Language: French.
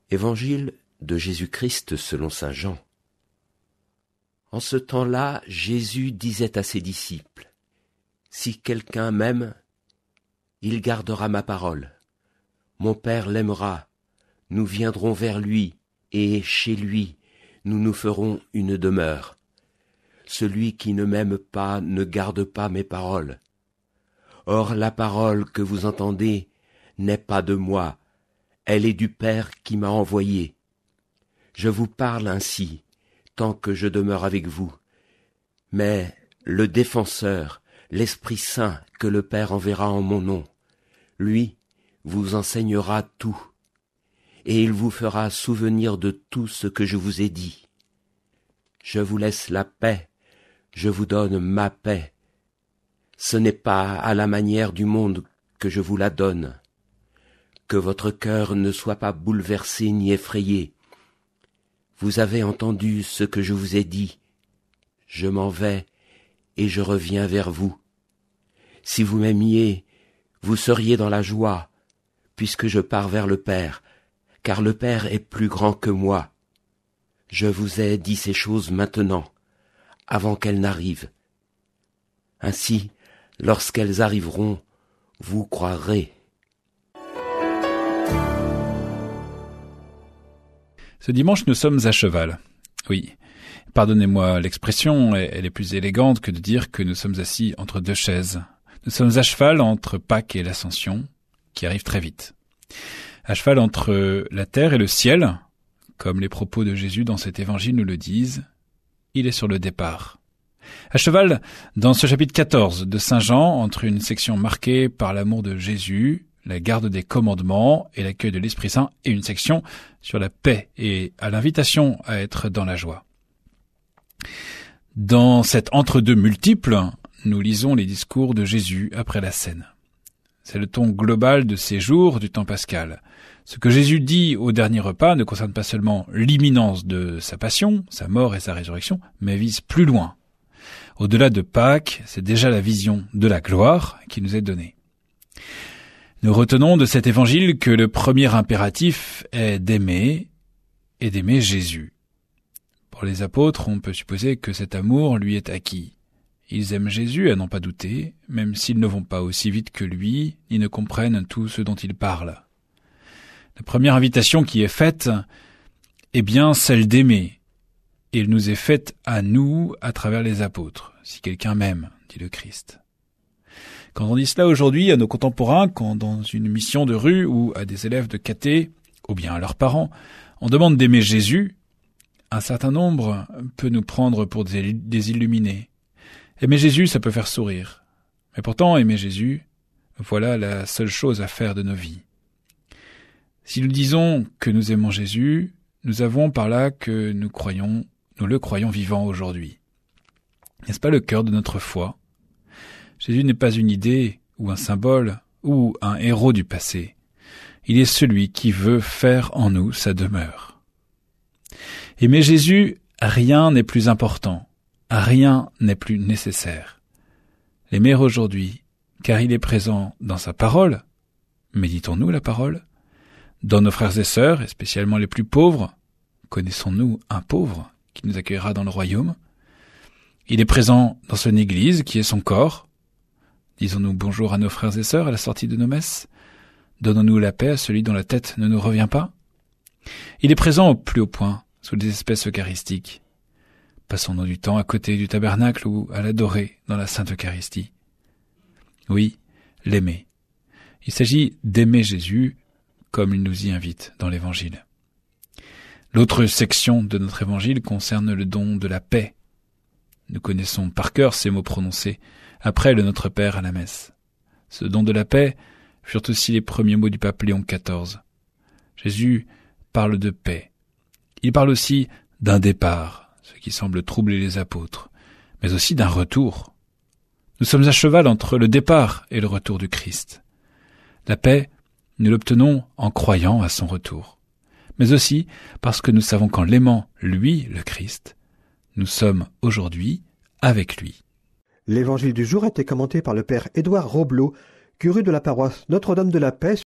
Évangile de Jésus-Christ selon saint Jean. En ce temps-là, Jésus disait à ses disciples, « Si quelqu'un m'aime, il gardera ma parole. Mon Père l'aimera, nous viendrons vers lui, et chez lui, nous nous ferons une demeure. Celui qui ne m'aime pas ne garde pas mes paroles. Or la parole que vous entendez n'est pas de moi, elle est du Père qui m'a envoyé. Je vous parle ainsi, tant que je demeure avec vous. Mais le Défenseur, l'Esprit Saint que le Père enverra en mon nom, lui vous enseignera tout, et il vous fera souvenir de tout ce que je vous ai dit. Je vous laisse la paix, je vous donne ma paix. Ce n'est pas à la manière du monde que je vous la donne. Que votre cœur ne soit pas bouleversé ni effrayé. Vous avez entendu ce que je vous ai dit. Je m'en vais et je reviens vers vous. Si vous m'aimiez, vous seriez dans la joie, puisque je pars vers le Père, car le Père est plus grand que moi. Je vous ai dit ces choses maintenant, avant qu'elles n'arrivent. Ainsi, lorsqu'elles arriveront, vous croirez. Ce dimanche, nous sommes à cheval. Oui, pardonnez-moi l'expression, elle est plus élégante que de dire que nous sommes assis entre deux chaises. Nous sommes à cheval entre Pâques et l'Ascension, qui arrive très vite. À cheval entre la terre et le ciel, comme les propos de Jésus dans cet évangile nous le disent, il est sur le départ. À cheval, dans ce chapitre 14 de Saint Jean, entre une section marquée par l'amour de Jésus, la garde des commandements et l'accueil de l'Esprit Saint, et une section sur la paix et à l'invitation à être dans la joie. Dans cet entre-deux multiple, nous lisons les discours de Jésus après la scène. C'est le ton global de ces jours du temps pascal. Ce que Jésus dit au dernier repas ne concerne pas seulement l'imminence de sa passion, sa mort et sa résurrection, mais vise plus loin. Au-delà de Pâques, c'est déjà la vision de la gloire qui nous est donnée. Nous retenons de cet évangile que le premier impératif est d'aimer et d'aimer Jésus. Pour les apôtres, on peut supposer que cet amour lui est acquis. Ils aiment Jésus à n'en pas douter, même s'ils ne vont pas aussi vite que lui, ni ne comprennent tout ce dont il parle. La première invitation qui est faite est bien celle d'aimer, et elle nous est faite à nous à travers les apôtres. Si quelqu'un m'aime, dit le Christ. Quand on dit cela aujourd'hui à nos contemporains, quand dans une mission de rue ou à des élèves de caté, ou bien à leurs parents, on demande d'aimer Jésus, un certain nombre peut nous prendre pour des illuminés. Aimer Jésus, ça peut faire sourire. Mais pourtant, aimer Jésus, voilà la seule chose à faire de nos vies. Si nous disons que nous aimons Jésus, nous avons par là que nous le croyons vivant aujourd'hui. N'est-ce pas le cœur de notre foi ? Jésus n'est pas une idée ou un symbole ou un héros du passé. Il est celui qui veut faire en nous sa demeure. Aimer Jésus, rien n'est plus important, rien n'est plus nécessaire. L'aimer aujourd'hui, car il est présent dans sa parole, méditons-nous la parole, dans nos frères et sœurs, et spécialement les plus pauvres, connaissons-nous un pauvre qui nous accueillera dans le royaume. Il est présent dans son Église, qui est son corps. Disons-nous bonjour à nos frères et sœurs à la sortie de nos messes. Donnons-nous la paix à celui dont la tête ne nous revient pas. Il est présent au plus haut point, sous les espèces eucharistiques. Passons-nous du temps à côté du tabernacle ou à l'adorer dans la Sainte Eucharistie. Oui, l'aimer. Il s'agit d'aimer Jésus comme il nous y invite dans l'Évangile. L'autre section de notre Évangile concerne le don de la paix. Nous connaissons par cœur ces mots prononcés après le Notre Père à la messe. Ce don de la paix furent aussi les premiers mots du pape Léon XIV. Jésus parle de paix. Il parle aussi d'un départ, ce qui semble troubler les apôtres, mais aussi d'un retour. Nous sommes à cheval entre le départ et le retour du Christ. La paix, nous l'obtenons en croyant à son retour, mais aussi parce que nous savons qu'en l'aimant, lui, le Christ, nous sommes aujourd'hui avec lui. L'évangile du jour a été commenté par le père Édouard Roblot, curé de la paroisse Notre-Dame de la Paix